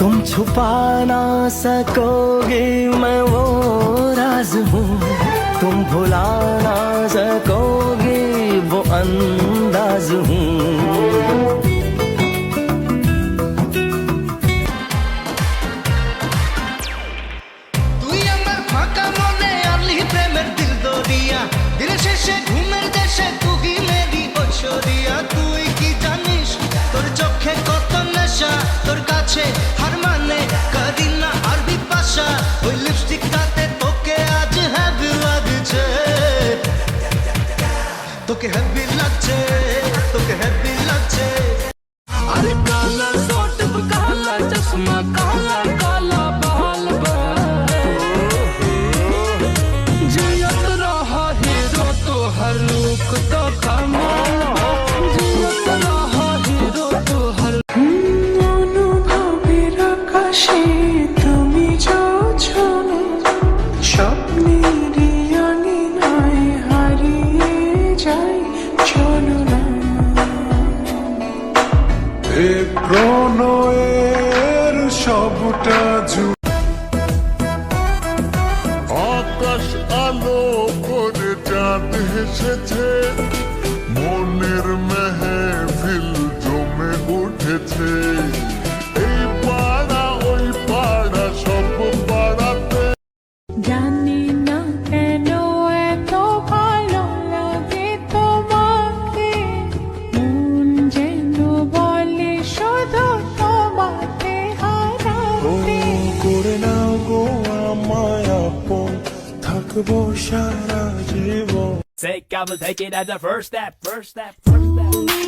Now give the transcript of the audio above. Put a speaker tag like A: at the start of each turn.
A: तुम छुपा ना सकोगे मैं वो राज हूँ, तुम भुला ना सकोगे वो अंदाज हूँ।
B: তোর কাছে হার মানে করিনা আর বিপাশা ওই লিপস্টিকটাতে তোকে আজ হ্যাপি লাগছে, তোকে হ্যাপি লাগছে, তোকে হ্যাপি লাগছে।
C: अरे काला सोट काला चश्मा काला काला बाल जियत रहा हीरो तो हर लुक तो कमाल जियत रहा हीरो तो हर অনুভবের আকাশে তুমি যাচ্ছো না স্বপ্নের আঙিনায় হারিয়ে যাই চলো না
D: এ প্রণয়ের সবটা
E: আকাশ আলো করে চাঁদ হেসেছে, মনের মেহফিল জমে উঠেছে। এই পাড়া ওই পাড়া সব পাড়াতে
C: জানি না কেন এত ভালো লাগে তোমাকে, মন যেন বলে শুধু তোমাকে হারাতে।
D: করে নাও গো আমায় আপন, থাকবো সারা জীবন।
A: Take, I will take it as a first step, first step, first step.